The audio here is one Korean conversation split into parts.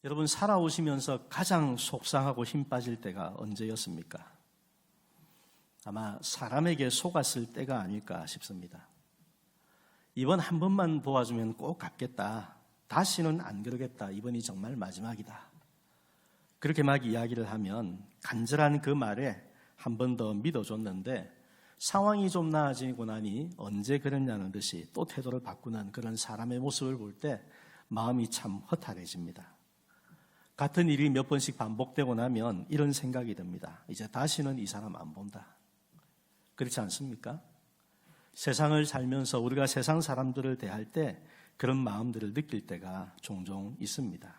여러분, 살아오시면서 가장 속상하고 힘 빠질 때가 언제였습니까? 아마 사람에게 속았을 때가 아닐까 싶습니다. 이번 한 번만 도와주면 꼭 갚겠다. 다시는 안 그러겠다. 이번이 정말 마지막이다. 그렇게 막 이야기를 하면 간절한 그 말에 한 번 더 믿어줬는데 상황이 좀 나아지고 나니 언제 그랬냐는 듯이 또 태도를 바꾸는 그런 사람의 모습을 볼 때 마음이 참 허탈해집니다. 같은 일이 몇 번씩 반복되고 나면 이런 생각이 듭니다. 이제 다시는 이 사람 안 본다. 그렇지 않습니까? 세상을 살면서 우리가 세상 사람들을 대할 때 그런 마음들을 느낄 때가 종종 있습니다.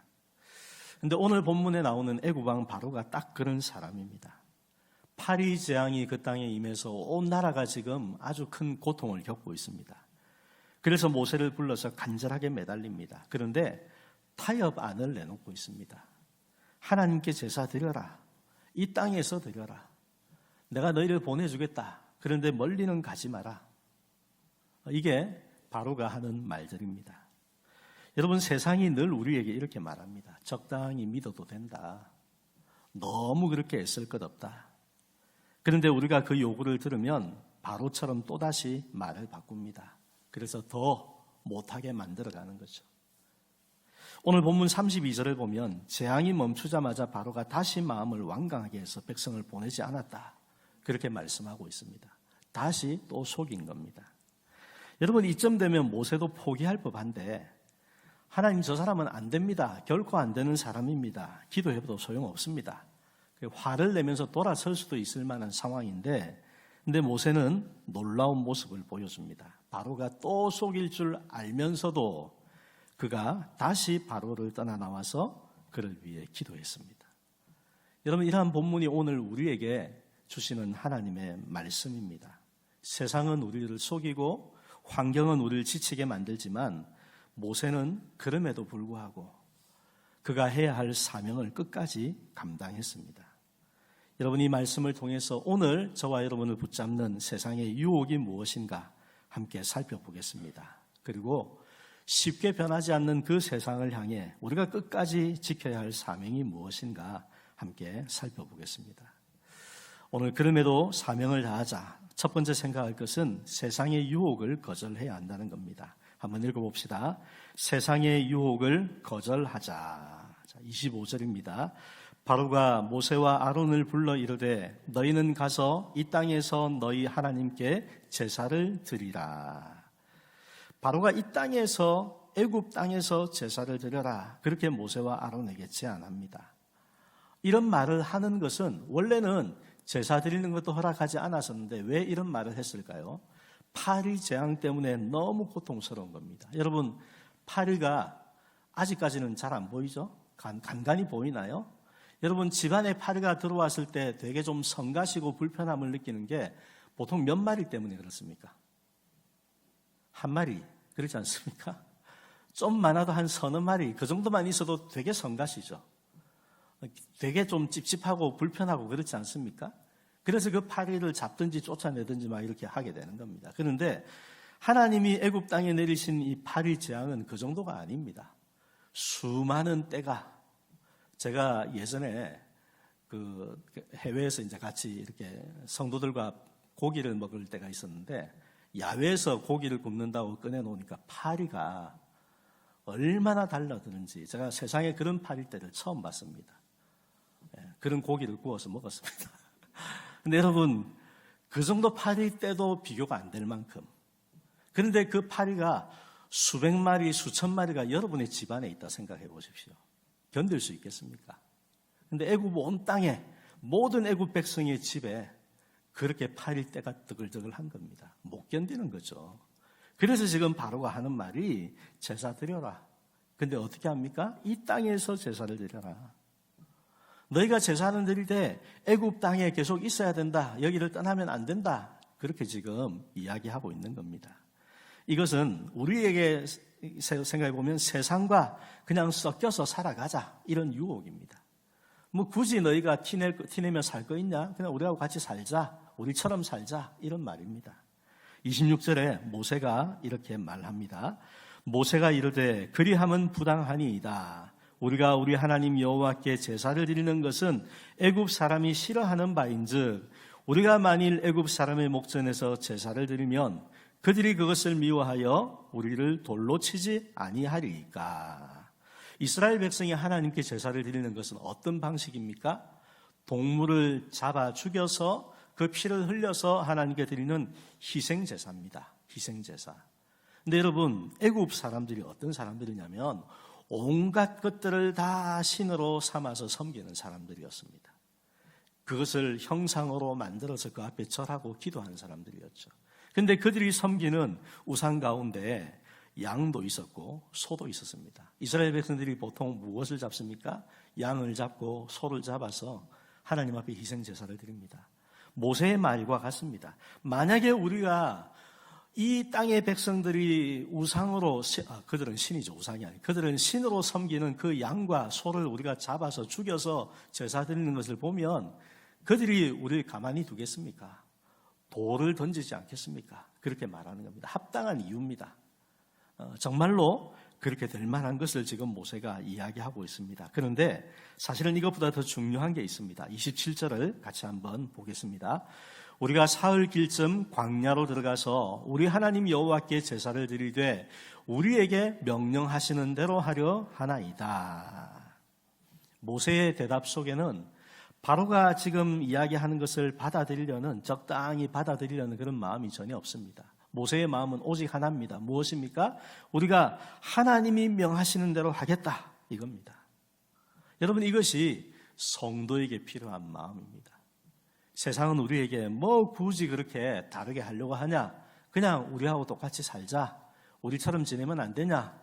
그런데 오늘 본문에 나오는 애굽왕 바로가 딱 그런 사람입니다. 파리 재앙이 그 땅에 임해서 온 나라가 지금 아주 큰 고통을 겪고 있습니다. 그래서 모세를 불러서 간절하게 매달립니다. 그런데 타협안을 내놓고 있습니다. 하나님께 제사 드려라. 이 땅에서 드려라. 내가 너희를 보내주겠다. 그런데 멀리는 가지 마라. 이게 바로가 하는 말들입니다. 여러분, 세상이 늘 우리에게 이렇게 말합니다. 적당히 믿어도 된다. 너무 그렇게 애쓸 것 없다. 그런데 우리가 그 요구를 들으면 바로처럼 또다시 말을 바꿉니다. 그래서 더 못하게 만들어가는 거죠. 오늘 본문 32절을 보면 재앙이 멈추자마자 바로가 다시 마음을 완강하게 해서 백성을 보내지 않았다. 그렇게 말씀하고 있습니다. 다시 또 속인 겁니다. 여러분, 이쯤 되면 모세도 포기할 법한데 하나님, 저 사람은 안 됩니다. 결코 안 되는 사람입니다. 기도해도 소용없습니다. 화를 내면서 돌아설 수도 있을 만한 상황인데, 근데 모세는 놀라운 모습을 보여줍니다. 바로가 또 속일 줄 알면서도 그가 다시 바로를 떠나 나와서 그를 위해 기도했습니다. 여러분, 이러한 본문이 오늘 우리에게 주시는 하나님의 말씀입니다. 세상은 우리를 속이고 환경은 우리를 지치게 만들지만 모세는 그럼에도 불구하고 그가 해야 할 사명을 끝까지 감당했습니다. 여러분, 이 말씀을 통해서 오늘 저와 여러분을 붙잡는 세상의 유혹이 무엇인가 함께 살펴보겠습니다. 그리고 쉽게 변하지 않는 그 세상을 향해 우리가 끝까지 지켜야 할 사명이 무엇인가 함께 살펴보겠습니다. 오늘 그럼에도 사명을 다하자. 첫 번째 생각할 것은 세상의 유혹을 거절해야 한다는 겁니다. 한번 읽어봅시다. 세상의 유혹을 거절하자. 25절입니다. 바로가 모세와 아론을 불러 이르되 너희는 가서 이 땅에서 너희 하나님께 제사를 드리라. 바로가 이 땅에서, 애굽 땅에서 제사를 드려라. 그렇게 모세와 아론에게 제안합니다. 이런 말을 하는 것은 원래는 제사 드리는 것도 허락하지 않았었는데 왜 이런 말을 했을까요? 파리 재앙 때문에 너무 고통스러운 겁니다. 여러분, 파리가 아직까지는 잘 안 보이죠? 간간히 보이나요? 여러분, 집안에 파리가 들어왔을 때 되게 좀 성가시고 불편함을 느끼는 게 보통 몇 마리 때문에 그렇습니까? 한 마리, 그렇지 않습니까? 좀 많아도 한 서너 마리, 그 정도만 있어도 되게 성가시죠. 되게 좀 찝찝하고 불편하고 그렇지 않습니까? 그래서 그 파리를 잡든지 쫓아내든지 막 이렇게 하게 되는 겁니다. 그런데 하나님이 애굽 땅에 내리신 이 파리 재앙은 그 정도가 아닙니다. 수많은 떼가, 제가 예전에 그 해외에서 이제 같이 이렇게 성도들과 고기를 먹을 때가 있었는데 야외에서 고기를 굽는다고 꺼내놓으니까 파리가 얼마나 달라드는지 제가 세상에 그런 파리떼를 처음 봤습니다. 그런 고기를 구워서 먹었습니다. 근데 여러분, 그 정도 파리떼도 비교가 안 될 만큼, 그런데 그 파리가 수백 마리, 수천 마리가 여러분의 집안에 있다 생각해 보십시오. 견딜 수 있겠습니까? 그런데 애굽 온 땅에 모든 애굽 백성의 집에 그렇게 파리떼가 뜨글뜨글한 겁니다. 못 견디는 거죠. 그래서 지금 바로가 하는 말이 제사 드려라. 근데 어떻게 합니까? 이 땅에서 제사를 드려라. 너희가 제사를 드릴 때 애굽 땅에 계속 있어야 된다. 여기를 떠나면 안 된다. 그렇게 지금 이야기하고 있는 겁니다. 이것은 우리에게 생각해 보면 세상과 그냥 섞여서 살아가자, 이런 유혹입니다. 뭐 굳이 너희가 티내며 살 거 있냐? 그냥 우리하고 같이 살자, 우리처럼 살자, 이런 말입니다. 26절에 모세가 이렇게 말합니다. 모세가 이르되 그리함은 부당하니이다. 우리가 우리 하나님 여호와께 제사를 드리는 것은 애굽 사람이 싫어하는 바인즉 우리가 만일 애굽 사람의 목전에서 제사를 드리면 그들이 그것을 미워하여 우리를 돌로 치지 아니하리이까. 이스라엘 백성이 하나님께 제사를 드리는 것은 어떤 방식입니까? 동물을 잡아 죽여서 그 피를 흘려서 하나님께 드리는 희생제사입니다. 희생제사. 근데 여러분, 애굽 사람들이 어떤 사람들이냐면 온갖 것들을 다 신으로 삼아서 섬기는 사람들이었습니다. 그것을 형상으로 만들어서 그 앞에 절하고 기도하는 사람들이었죠. 그런데 그들이 섬기는 우상 가운데 양도 있었고 소도 있었습니다. 이스라엘 백성들이 보통 무엇을 잡습니까? 양을 잡고 소를 잡아서 하나님 앞에 희생제사를 드립니다. 모세의 말과 같습니다. 만약에 우리가 이 땅의 백성들이 우상으로, 그들은 신이죠, 우상이 아니에요. 그들은 신으로 섬기는 그 양과 소를 우리가 잡아서 죽여서 제사 드리는 것을 보면 그들이 우리를 가만히 두겠습니까? 돌을 던지지 않겠습니까? 그렇게 말하는 겁니다. 합당한 이유입니다. 정말로 그렇게 될 만한 것을 지금 모세가 이야기하고 있습니다. 그런데 사실은 이것보다 더 중요한 게 있습니다. 27절을 같이 한번 보겠습니다. 우리가 사흘길쯤 광야로 들어가서 우리 하나님 여호와께 제사를 드리되 우리에게 명령하시는 대로 하려 하나이다. 모세의 대답 속에는 바로가 지금 이야기하는 것을 받아들이려는, 적당히 받아들이려는 그런 마음이 전혀 없습니다. 모세의 마음은 오직 하나입니다. 무엇입니까? 우리가 하나님이 명하시는 대로 하겠다, 이겁니다. 여러분, 이것이 성도에게 필요한 마음입니다. 세상은 우리에게 뭐 굳이 그렇게 다르게 하려고 하냐? 그냥 우리하고 똑같이 살자. 우리처럼 지내면 안 되냐?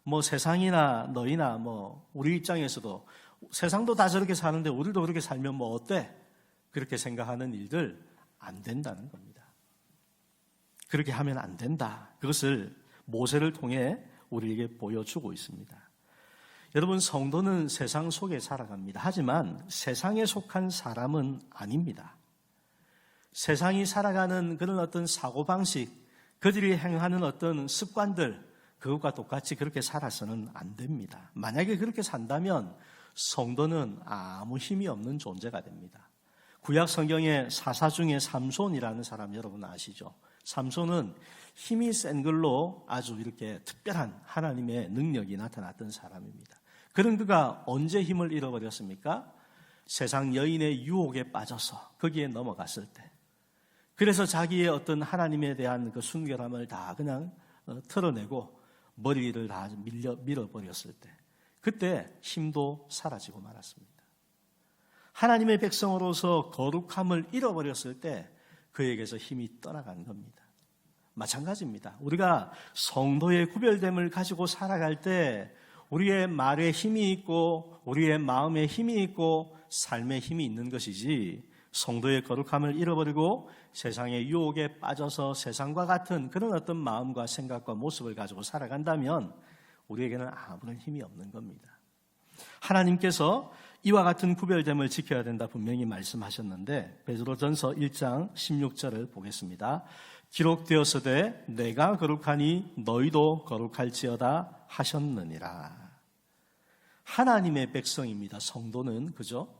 뭐 세상이나 너희나 뭐 우리 입장에서도 세상도 다 저렇게 사는데 우리도 그렇게 살면 뭐 어때? 그렇게 생각하는 일들 안 된다는 겁니다. 그렇게 하면 안 된다. 그것을 모세를 통해 우리에게 보여주고 있습니다. 여러분, 성도는 세상 속에 살아갑니다. 하지만 세상에 속한 사람은 아닙니다. 세상이 살아가는 그런 어떤 사고방식, 그들이 행하는 어떤 습관들, 그것과 똑같이 그렇게 살아서는 안 됩니다. 만약에 그렇게 산다면 성도는 아무 힘이 없는 존재가 됩니다. 구약 성경의 사사 중에 삼손이라는 사람 여러분 아시죠? 삼손은 힘이 센 걸로 아주 이렇게 특별한 하나님의 능력이 나타났던 사람입니다. 그런 그가 언제 힘을 잃어버렸습니까? 세상 여인의 유혹에 빠져서 거기에 넘어갔을 때. 그래서 자기의 어떤 하나님에 대한 그 순결함을 다 그냥 털어내고 머리를 다 밀어버렸을 때. 그때 힘도 사라지고 말았습니다. 하나님의 백성으로서 거룩함을 잃어버렸을 때 그에게서 힘이 떠나간 겁니다. 마찬가지입니다. 우리가 성도의 구별됨을 가지고 살아갈 때 우리의 말에 힘이 있고 우리의 마음에 힘이 있고 삶에 힘이 있는 것이지, 성도의 거룩함을 잃어버리고 세상의 유혹에 빠져서 세상과 같은 그런 어떤 마음과 생각과 모습을 가지고 살아간다면 우리에게는 아무런 힘이 없는 겁니다. 하나님께서 이와 같은 구별됨을 지켜야 된다 분명히 말씀하셨는데, 베드로전서 1장 16절을 보겠습니다. 기록되었으되 내가 거룩하니 너희도 거룩할지어다 하셨느니라. 하나님의 백성입니다. 성도는, 그죠?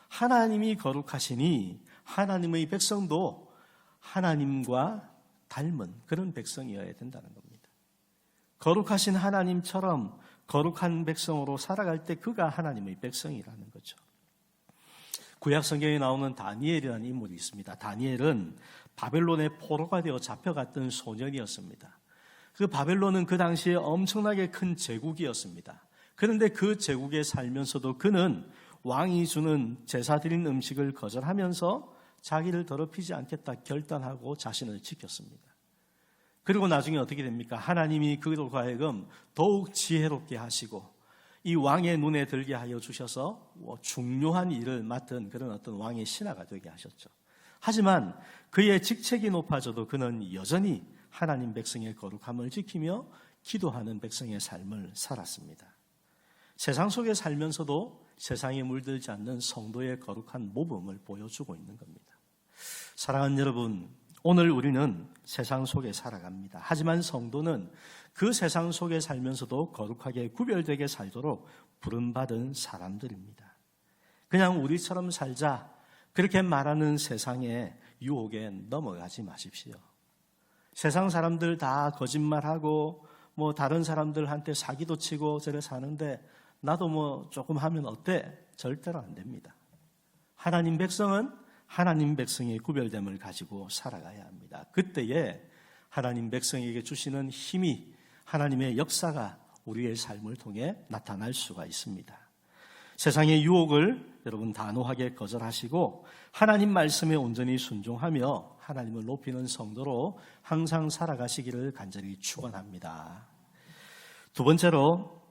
하나님이 거룩하시니 하나님의 백성도 하나님과 닮은 그런 백성이어야 된다는 겁니다. 거룩하신 하나님처럼 거룩한 백성으로 살아갈 때 그가 하나님의 백성이라는 거죠. 구약 성경에 나오는 다니엘이라는 인물이 있습니다. 다니엘은 바벨론의 포로가 되어 잡혀갔던 소년이었습니다. 그 바벨론은 그 당시에 엄청나게 큰 제국이었습니다. 그런데 그 제국에 살면서도 그는 왕이 주는 제사 드린 음식을 거절하면서 자기를 더럽히지 않겠다 결단하고 자신을 지켰습니다. 그리고 나중에 어떻게 됩니까? 하나님이 그로 하여금 더욱 지혜롭게 하시고 이 왕의 눈에 들게 하여 주셔서 중요한 일을 맡은 그런 어떤 왕의 신하가 되게 하셨죠. 하지만 그의 직책이 높아져도 그는 여전히 하나님 백성의 거룩함을 지키며 기도하는 백성의 삶을 살았습니다. 세상 속에 살면서도 세상에 물들지 않는 성도의 거룩한 모범을 보여주고 있는 겁니다. 사랑하는 여러분, 오늘 우리는 세상 속에 살아갑니다. 하지만 성도는 그 세상 속에 살면서도 거룩하게 구별되게 살도록 부름받은 사람들입니다. 그냥 우리처럼 살자 그렇게 말하는 세상의 유혹에 넘어가지 마십시오. 세상 사람들 다 거짓말하고 다른 사람들한테 사기도 치고 저래 사는데 나도 조금 하면 어때? 절대로 안 됩니다. 하나님 백성은 하나님 백성의 구별됨을 가지고 살아가야 합니다. 그때에 하나님 백성에게 주시는 힘이 하나님의 역사가 우리의 삶을 통해 나타날 수가 있습니다. 세상의 유혹을 여러분 단호하게 거절하시고 하나님 말씀에 온전히 순종하며 하나님을 높이는 성도로 항상 살아가시기를 간절히 축원합니다. 두 번째로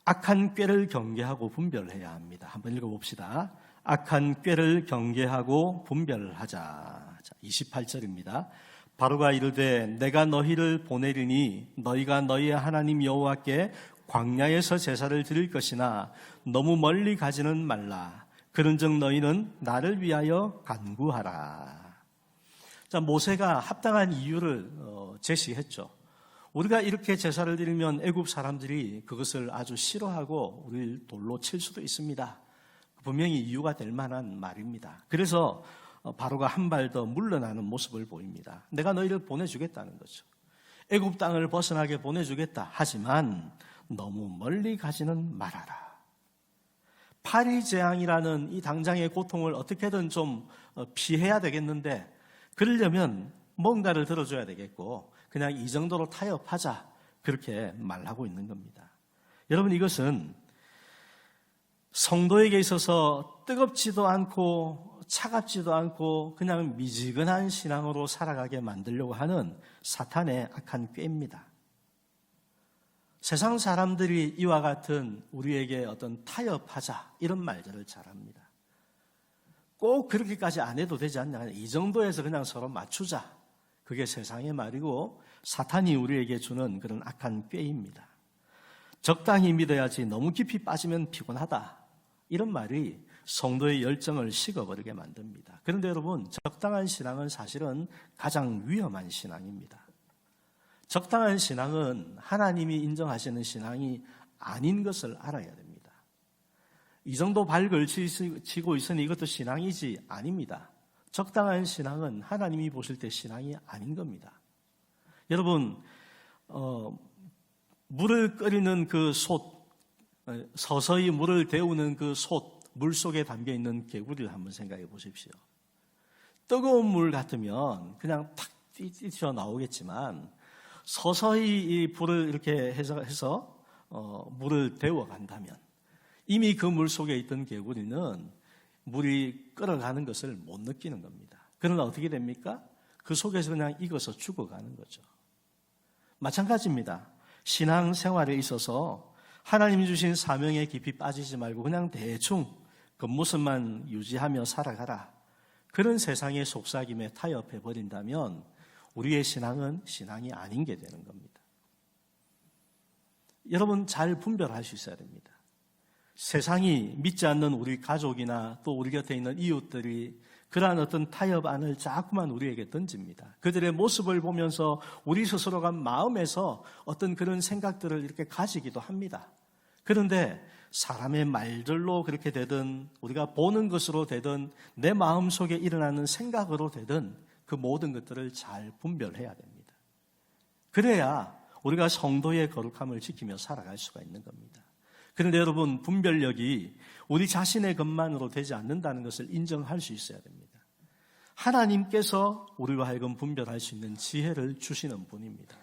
악한 꾀를 경계하고 분별해야 합니다. 한번 읽어봅시다. 악한 꾀를 경계하고 분별하자. 28절입니다. 바로가 이르되 내가 너희를 보내리니 너희가 너희의 하나님 여호와께 광야에서 제사를 드릴 것이나 너무 멀리 가지는 말라. 그런즉 너희는 나를 위하여 간구하라. 자, 모세가 합당한 이유를 제시했죠. 우리가 이렇게 제사를 드리면 애굽 사람들이 그것을 아주 싫어하고 우리를 돌로 칠 수도 있습니다. 분명히 이유가 될 만한 말입니다. 그래서 바로가 한 발 더 물러나는 모습을 보입니다. 내가 너희를 보내주겠다는 거죠. 애굽 땅을 벗어나게 보내주겠다. 하지만 너무 멀리 가지는 말아라. 파리재앙이라는 이 당장의 고통을 어떻게든 좀 피해야 되겠는데 그러려면 뭔가를 들어줘야 되겠고 그냥 이 정도로 타협하자 그렇게 말하고 있는 겁니다. 여러분 이것은 성도에게 있어서 뜨겁지도 않고 차갑지도 않고 그냥 미지근한 신앙으로 살아가게 만들려고 하는 사탄의 악한 꾀입니다. 세상 사람들이 이와 같은 우리에게 어떤 타협하자 이런 말들을 잘합니다. 꼭 그렇게까지 안 해도 되지 않냐. 이 정도에서 그냥 서로 맞추자. 그게 세상의 말이고 사탄이 우리에게 주는 그런 악한 꾀입니다. 적당히 믿어야지 너무 깊이 빠지면 피곤하다. 이런 말이 성도의 열정을 식어버리게 만듭니다. 그런데 여러분 적당한 신앙은 사실은 가장 위험한 신앙입니다. 적당한 신앙은 하나님이 인정하시는 신앙이 아닌 것을 알아야 됩니다. 이 정도 발걸 치고 있으니 이것도 신앙이지 아닙니다. 적당한 신앙은 하나님이 보실 때 신앙이 아닌 겁니다. 여러분 물을 끓이는 그 솥, 서서히 물을 데우는 그 솥, 물 속에 담겨있는 개구리를 한번 생각해 보십시오. 뜨거운 물 같으면 그냥 탁 튀어 나오겠지만 서서히 이 불을 이렇게 해서 물을 데워간다면 이미 그 물 속에 있던 개구리는 물이 끓어가는 것을 못 느끼는 겁니다. 그러나 어떻게 됩니까? 그 속에서 그냥 익어서 죽어가는 거죠. 마찬가지입니다. 신앙생활에 있어서 하나님 주신 사명에 깊이 빠지지 말고 그냥 대충 겉모습만 유지하며 살아가라. 그런 세상의 속삭임에 타협해버린다면 우리의 신앙은 신앙이 아닌 게 되는 겁니다. 여러분 잘 분별할 수 있어야 됩니다. 세상이 믿지 않는 우리 가족이나 또 우리 곁에 있는 이웃들이 그러한 어떤 타협안을 자꾸만 우리에게 던집니다. 그들의 모습을 보면서 우리 스스로가 마음에서 어떤 그런 생각들을 이렇게 가지기도 합니다. 그런데 사람의 말들로 그렇게 되든 우리가 보는 것으로 되든 내 마음속에 일어나는 생각으로 되든 그 모든 것들을 잘 분별해야 됩니다. 그래야 우리가 성도의 거룩함을 지키며 살아갈 수가 있는 겁니다. 그런데 여러분 분별력이 우리 자신의 것만으로 되지 않는다는 것을 인정할 수 있어야 됩니다. 하나님께서 우리와 하여금 분별할 수 있는 지혜를 주시는 분입니다.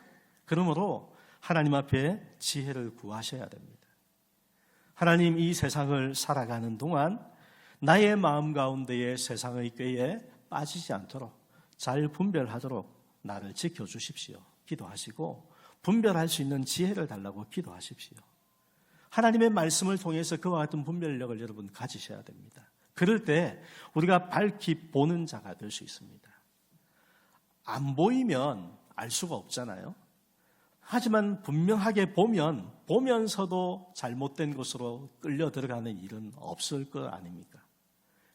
그러므로 하나님 앞에 지혜를 구하셔야 됩니다. 하나님 이 세상을 살아가는 동안 나의 마음 가운데에 세상의 꾀에 빠지지 않도록 잘 분별하도록 나를 지켜주십시오. 기도하시고 분별할 수 있는 지혜를 달라고 기도하십시오. 하나님의 말씀을 통해서 그와 같은 분별력을 여러분 가지셔야 됩니다. 그럴 때 우리가 밝히 보는 자가 될 수 있습니다. 안 보이면 알 수가 없잖아요. 하지만 분명하게 보면서도 잘못된 곳으로 끌려 들어가는 일은 없을 것 아닙니까?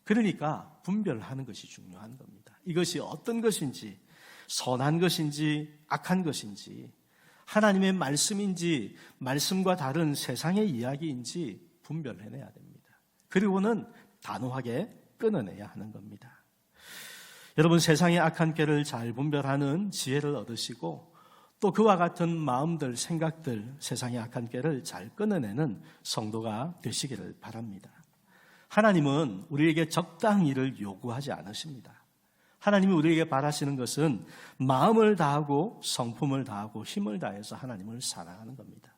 그러니까 분별하는 것이 중요한 겁니다. 이것이 어떤 것인지, 선한 것인지, 악한 것인지, 하나님의 말씀인지, 말씀과 다른 세상의 이야기인지 분별해내야 됩니다. 그리고는 단호하게 끊어내야 하는 겁니다. 여러분, 세상의 악한 꾀를 잘 분별하는 지혜를 얻으시고 또 그와 같은 마음들, 생각들, 세상의 악한 꾀를 잘 끊어내는 성도가 되시기를 바랍니다. 하나님은 우리에게 적당히를 요구하지 않으십니다. 하나님이 우리에게 바라시는 것은 마음을 다하고 성품을 다하고 힘을 다해서 하나님을 사랑하는 겁니다.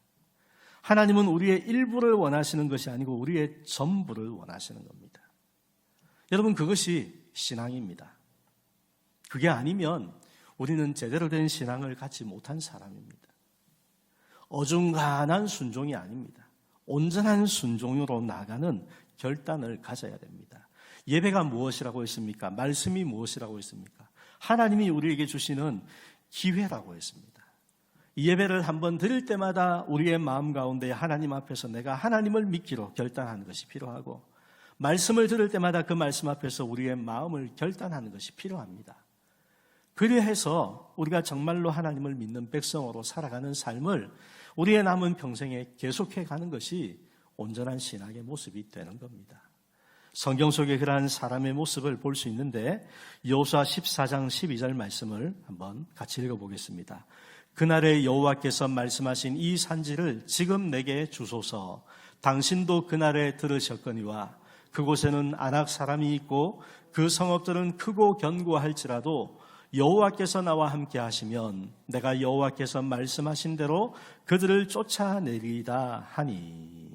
하나님은 우리의 일부를 원하시는 것이 아니고 우리의 전부를 원하시는 겁니다. 여러분, 그것이 신앙입니다. 그게 아니면 우리는 제대로 된 신앙을 갖지 못한 사람입니다. 어중간한 순종이 아닙니다. 온전한 순종으로 나가는 결단을 가져야 됩니다. 예배가 무엇이라고 했습니까? 말씀이 무엇이라고 했습니까? 하나님이 우리에게 주시는 기회라고 했습니다. 이 예배를 한번 드릴 때마다 우리의 마음 가운데 하나님 앞에서 내가 하나님을 믿기로 결단하는 것이 필요하고, 말씀을 들을 때마다 그 말씀 앞에서 우리의 마음을 결단하는 것이 필요합니다. 그리해서 우리가 정말로 하나님을 믿는 백성으로 살아가는 삶을 우리의 남은 평생에 계속해 가는 것이 온전한 신앙의 모습이 되는 겁니다. 성경 속에 그러한 사람의 모습을 볼 수 있는데 여호수아 14장 12절 말씀을 한번 같이 읽어보겠습니다. 그날에 여호와께서 말씀하신 이 산지를 지금 내게 주소서. 당신도 그날에 들으셨거니와 그곳에는 아낙 사람이 있고 그 성읍들은 크고 견고할지라도 여호와께서 나와 함께 하시면 내가 여호와께서 말씀하신 대로 그들을 쫓아내리다 하니.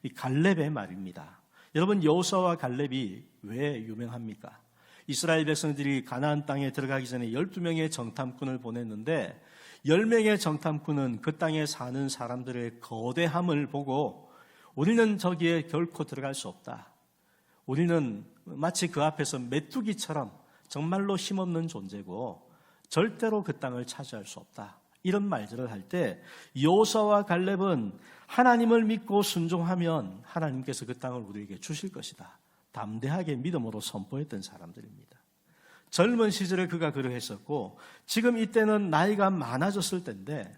이 갈렙의 말입니다. 여러분, 여호수아와 갈렙이 왜 유명합니까? 이스라엘 백성들이 가나안 땅에 들어가기 전에 12명의 정탐꾼을 보냈는데 10명의 정탐꾼은 그 땅에 사는 사람들의 거대함을 보고 우리는 저기에 결코 들어갈 수 없다. 우리는 마치 그 앞에서 메뚜기처럼 정말로 힘없는 존재고 절대로 그 땅을 차지할 수 없다. 이런 말들을 할 때 여호수아와 갈렙은 하나님을 믿고 순종하면 하나님께서 그 땅을 우리에게 주실 것이다. 담대하게 믿음으로 선포했던 사람들입니다. 젊은 시절에 그가 그러했었고 지금 이때는 나이가 많아졌을 때인데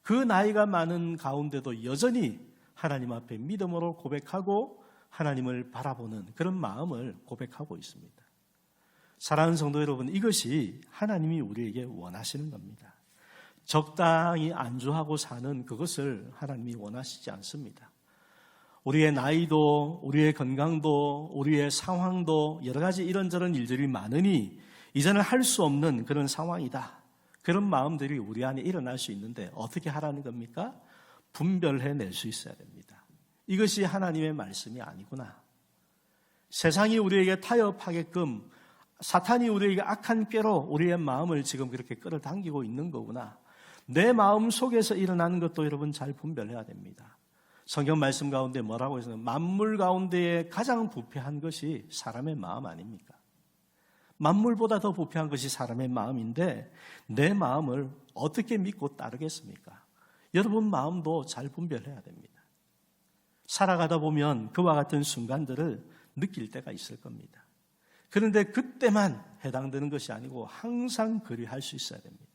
그 나이가 많은 가운데도 여전히 하나님 앞에 믿음으로 고백하고 하나님을 바라보는 그런 마음을 고백하고 있습니다. 사랑하는 성도 여러분, 이것이 하나님이 우리에게 원하시는 겁니다. 적당히 안주하고 사는 그것을 하나님이 원하시지 않습니다. 우리의 나이도 우리의 건강도 우리의 상황도 여러 가지 이런저런 일들이 많으니 이제는 할 수 없는 그런 상황이다. 그런 마음들이 우리 안에 일어날 수 있는데 어떻게 하라는 겁니까? 분별해낼 수 있어야 됩니다. 이것이 하나님의 말씀이 아니구나. 세상이 우리에게 타협하게끔 사탄이 우리에게 악한 꾀로 우리의 마음을 지금 그렇게 끌어당기고 있는 거구나. 내 마음 속에서 일어나는 것도 여러분 잘 분별해야 됩니다. 성경 말씀 가운데 뭐라고 해서 만물 가운데에 가장 부패한 것이 사람의 마음 아닙니까? 만물보다 더 부패한 것이 사람의 마음인데 내 마음을 어떻게 믿고 따르겠습니까? 여러분 마음도 잘 분별해야 됩니다. 살아가다 보면 그와 같은 순간들을 느낄 때가 있을 겁니다. 그런데 그때만 해당되는 것이 아니고 항상 그리할 수 있어야 됩니다.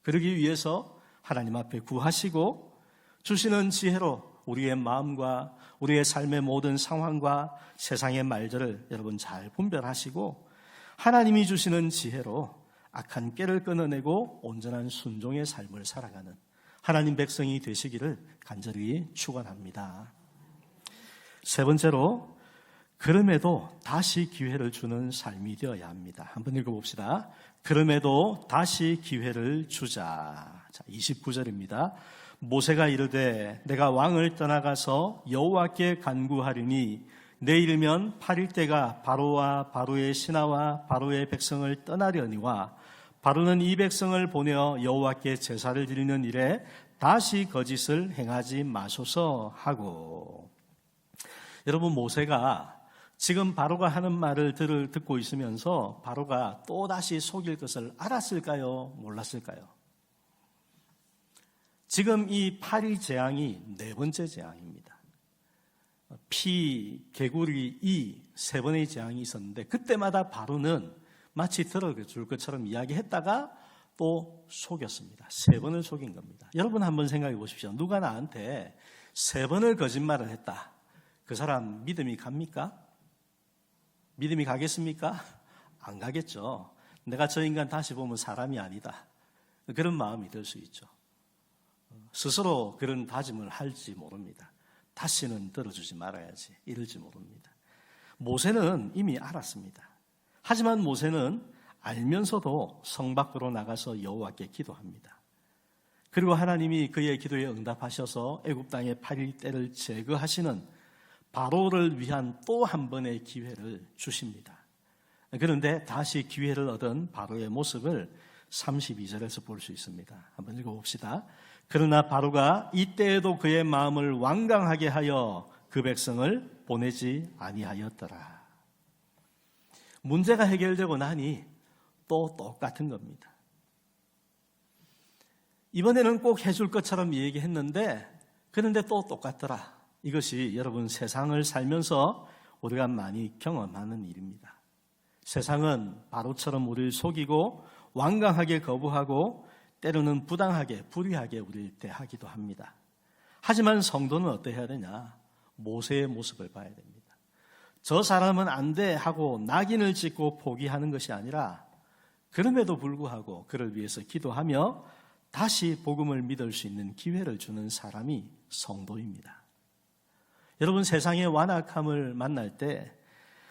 그러기 위해서 하나님 앞에 구하시고 주시는 지혜로 우리의 마음과 우리의 삶의 모든 상황과 세상의 말들을 여러분 잘 분별하시고 하나님이 주시는 지혜로 악한 꾀를 끊어내고 온전한 순종의 삶을 살아가는 하나님 백성이 되시기를 간절히 축원합니다. 세 번째로 그럼에도 다시 기회를 주는 삶이 되어야 합니다. 한번 읽어봅시다. 그럼에도 다시 기회를 주자. 자, 29절입니다. 모세가 이르되 내가 왕을 떠나가서 여호와께 간구하리니 내일이면 8일 때가 바로와 바로의 신하와 바로의 백성을 떠나려니와 바로는 이 백성을 보내어 여호와께 제사를 드리는 일에 다시 거짓을 행하지 마소서 하고. 여러분, 모세가 지금 바로가 하는 말을 듣고 있으면서 바로가 또다시 속일 것을 알았을까요? 몰랐을까요? 지금 이 파리 재앙이 네 번째 재앙입니다. 피, 개구리, 이 세 번의 재앙이 있었는데 그때마다 바로는 마치 들어줄 것처럼 이야기했다가 또 속였습니다. 세 번을 속인 겁니다. 여러분 한번 생각해 보십시오. 누가 나한테 세 번을 거짓말을 했다. 그 사람 믿음이 갑니까? 믿음이 가겠습니까? 안 가겠죠. 내가 저 인간 다시 보면 사람이 아니다. 그런 마음이 들 수 있죠. 스스로 그런 다짐을 할지 모릅니다. 다시는 들어주지 말아야지 이럴지 모릅니다. 모세는 이미 알았습니다. 하지만 모세는 알면서도 성 밖으로 나가서 여호와께 기도합니다. 그리고 하나님이 그의 기도에 응답하셔서 애굽 땅의 8일 때를 제거하시는 바로를 위한 또 한 번의 기회를 주십니다. 그런데 다시 기회를 얻은 바로의 모습을 32절에서 볼 수 있습니다. 한번 읽어봅시다. 그러나 바로가 이때에도 그의 마음을 완강하게 하여 그 백성을 보내지 아니하였더라. 문제가 해결되고 나니 또 똑같은 겁니다. 이번에는 꼭 해줄 것처럼 얘기했는데 그런데 또 똑같더라. 이것이 여러분 세상을 살면서 우리가 많이 경험하는 일입니다. 세상은 바로처럼 우리를 속이고 완강하게 거부하고 때로는 부당하게 불의하게 우리를 대하기도 합니다. 하지만 성도는 어떠해야 되냐? 모세의 모습을 봐야 됩니다. 저 사람은 안 돼 하고 낙인을 찍고 포기하는 것이 아니라 그럼에도 불구하고 그를 위해서 기도하며 다시 복음을 믿을 수 있는 기회를 주는 사람이 성도입니다. 여러분, 세상의 완악함을 만날 때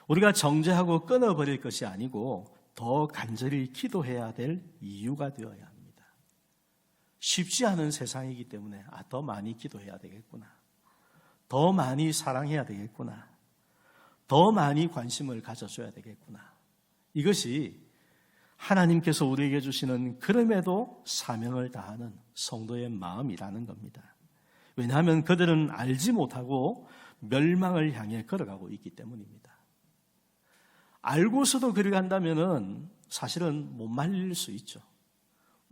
우리가 정죄하고 끊어버릴 것이 아니고 더 간절히 기도해야 될 이유가 되어야 합니다. 쉽지 않은 세상이기 때문에 더 많이 기도해야 되겠구나. 더 많이 사랑해야 되겠구나. 더 많이 관심을 가져줘야 되겠구나. 이것이 하나님께서 우리에게 주시는 그럼에도 사명을 다하는 성도의 마음이라는 겁니다. 왜냐하면 그들은 알지 못하고 멸망을 향해 걸어가고 있기 때문입니다. 알고서도 그리 간다면은 사실은 못 말릴 수 있죠.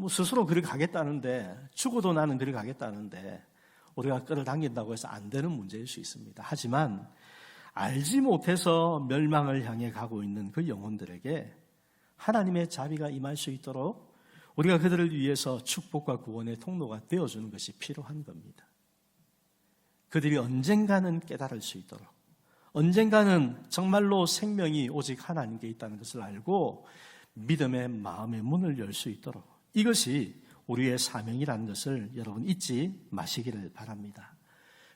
스스로 그리 가겠다는데, 죽어도 나는 그리 가겠다는데 우리가 끌어당긴다고 해서 안 되는 문제일 수 있습니다. 하지만 알지 못해서 멸망을 향해 가고 있는 그 영혼들에게 하나님의 자비가 임할 수 있도록 우리가 그들을 위해서 축복과 구원의 통로가 되어주는 것이 필요한 겁니다. 그들이 언젠가는 깨달을 수 있도록, 언젠가는 정말로 생명이 오직 하나님께 있다는 것을 알고 믿음의 마음의 문을 열 수 있도록, 이것이 우리의 사명이라는 것을 여러분 잊지 마시기를 바랍니다.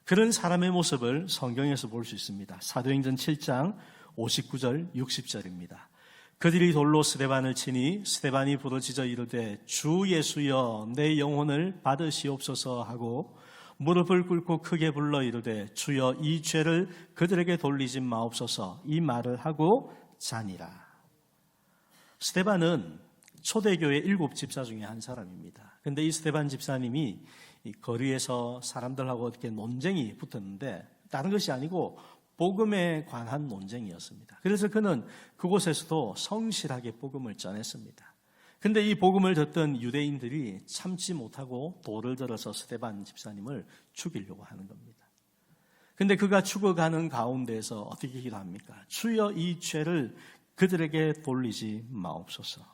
그런 사람의 모습을 성경에서 볼 수 있습니다. 사도행전 7장 59절 60절입니다. 그들이 돌로 스데반을 치니 스데반이 부러지져 이르되 주 예수여 내 영혼을 받으시옵소서 하고 무릎을 꿇고 크게 불러 이르되 주여 이 죄를 그들에게 돌리지 마옵소서, 이 말을 하고 자니라. 스데반은 초대교회 7집사 중에 한 사람입니다. 그런데 이 스데반 집사님이 이 거리에서 사람들하고 어떻게 논쟁이 붙었는데 다른 것이 아니고 복음에 관한 논쟁이었습니다. 그래서 그는 그곳에서도 성실하게 복음을 전했습니다. 그런데 이 복음을 듣던 유대인들이 참지 못하고 돌을 들어서 스데반 집사님을 죽이려고 하는 겁니다. 그런데 그가 죽어가는 가운데에서 어떻게 기도합니까? 주여 이 죄를 그들에게 돌리지 마옵소서.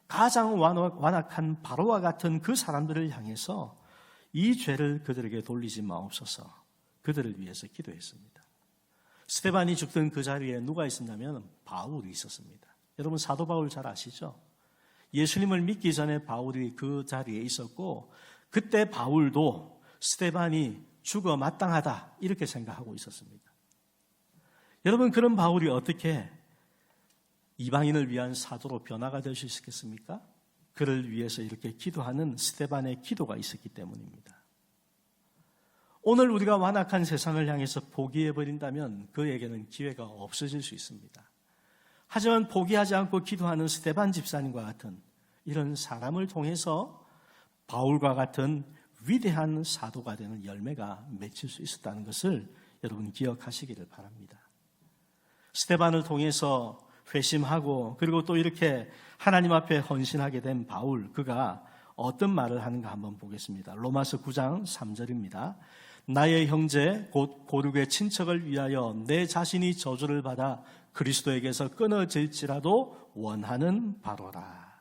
가장 완악한 바로와 같은 그 사람들을 향해서 이 죄를 그들에게 돌리지 마옵소서, 그들을 위해서 기도했습니다. 스데반이 죽던 그 자리에 누가 있었냐면 바울이 있었습니다. 여러분, 사도 바울 잘 아시죠? 예수님을 믿기 전에 바울이 그 자리에 있었고 그때 바울도 스데반이 죽어 마땅하다 이렇게 생각하고 있었습니다. 여러분, 그런 바울이 어떻게 이방인을 위한 사도로 변화가 될 수 있겠습니까? 그를 위해서 이렇게 기도하는 스데반의 기도가 있었기 때문입니다. 오늘 우리가 완악한 세상을 향해서 포기해버린다면 그에게는 기회가 없어질 수 있습니다. 하지만 포기하지 않고 기도하는 스데반 집사님과 같은 이런 사람을 통해서 바울과 같은 위대한 사도가 되는 열매가 맺힐 수 있었다는 것을 여러분 기억하시기를 바랍니다. 스데반을 통해서 회심하고 그리고 또 이렇게 하나님 앞에 헌신하게 된 바울, 그가 어떤 말을 하는가 한번 보겠습니다. 로마서 9장 3절입니다. 나의 형제 곧 고륙의 친척을 위하여 내 자신이 저주를 받아 그리스도에게서 끊어질지라도 원하는 바로라.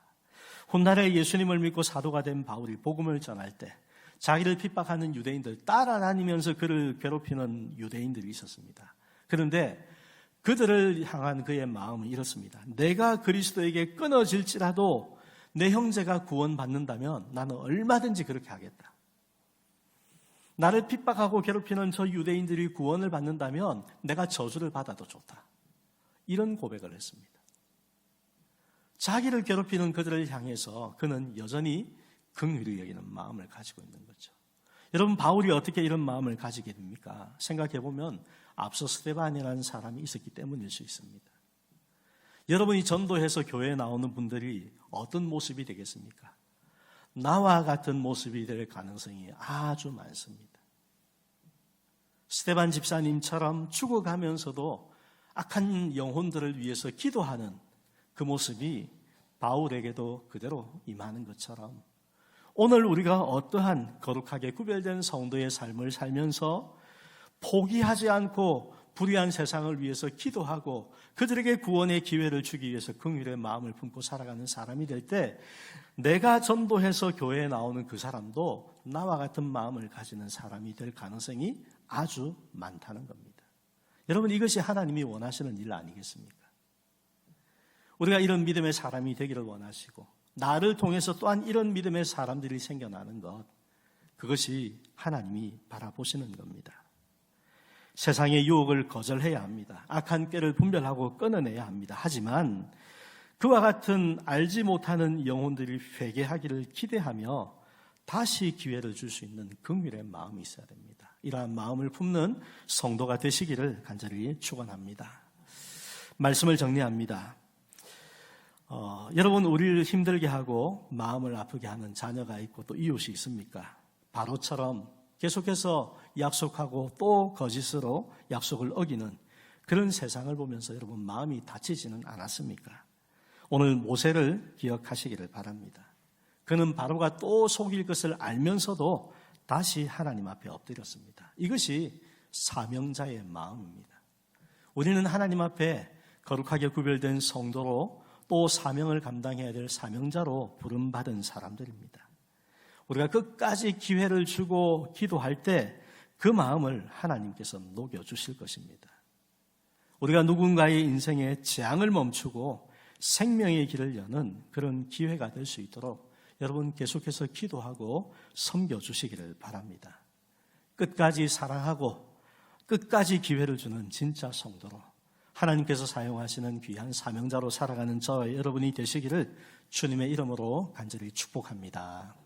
훗날에 예수님을 믿고 사도가 된 바울이 복음을 전할 때 자기를 핍박하는 유대인들, 따라다니면서 그를 괴롭히는 유대인들이 있었습니다. 그런데 그들을 향한 그의 마음은 이렇습니다. 내가 그리스도에게 끊어질지라도 내 형제가 구원받는다면 나는 얼마든지 그렇게 하겠다. 나를 핍박하고 괴롭히는 저 유대인들이 구원을 받는다면 내가 저주를 받아도 좋다. 이런 고백을 했습니다. 자기를 괴롭히는 그들을 향해서 그는 여전히 긍휼히 여기는 마음을 가지고 있는 거죠. 여러분, 바울이 어떻게 이런 마음을 가지게 됩니까? 생각해보면 앞서 스데반이라는 사람이 있었기 때문일 수 있습니다. 여러분이 전도해서 교회에 나오는 분들이 어떤 모습이 되겠습니까? 나와 같은 모습이 될 가능성이 아주 많습니다. 스데반 집사님처럼 죽어가면서도 악한 영혼들을 위해서 기도하는 그 모습이 바울에게도 그대로 임하는 것처럼 오늘 우리가 어떠한 거룩하게 구별된 성도의 삶을 살면서 포기하지 않고 불의한 세상을 위해서 기도하고 그들에게 구원의 기회를 주기 위해서 긍휼의 마음을 품고 살아가는 사람이 될 때 내가 전도해서 교회에 나오는 그 사람도 나와 같은 마음을 가지는 사람이 될 가능성이 아주 많다는 겁니다. 여러분, 이것이 하나님이 원하시는 일 아니겠습니까? 우리가 이런 믿음의 사람이 되기를 원하시고 나를 통해서 또한 이런 믿음의 사람들이 생겨나는 것, 그것이 하나님이 바라보시는 겁니다. 세상의 유혹을 거절해야 합니다. 악한 꾀를 분별하고 끊어내야 합니다. 하지만 그와 같은 알지 못하는 영혼들이 회개하기를 기대하며 다시 기회를 줄 수 있는 긍휼의 마음이 있어야 됩니다. 이러한 마음을 품는 성도가 되시기를 간절히 축원합니다. 말씀을 정리합니다. 여러분, 우리를 힘들게 하고 마음을 아프게 하는 자녀가 있고 또 이웃이 있습니까? 바로처럼 계속해서 약속하고 또 거짓으로 약속을 어기는 그런 세상을 보면서 여러분 마음이 다치지는 않았습니까? 오늘 모세를 기억하시기를 바랍니다. 그는 바로가 또 속일 것을 알면서도 다시 하나님 앞에 엎드렸습니다. 이것이 사명자의 마음입니다. 우리는 하나님 앞에 거룩하게 구별된 성도로 또 사명을 감당해야 될 사명자로 부름받은 사람들입니다. 우리가 끝까지 기회를 주고 기도할 때 그 마음을 하나님께서 녹여주실 것입니다. 우리가 누군가의 인생의 재앙을 멈추고 생명의 길을 여는 그런 기회가 될 수 있도록 여러분 계속해서 기도하고 섬겨주시기를 바랍니다. 끝까지 사랑하고 끝까지 기회를 주는 진짜 성도로 하나님께서 사용하시는 귀한 사명자로 살아가는 저와 여러분이 되시기를 주님의 이름으로 간절히 축복합니다.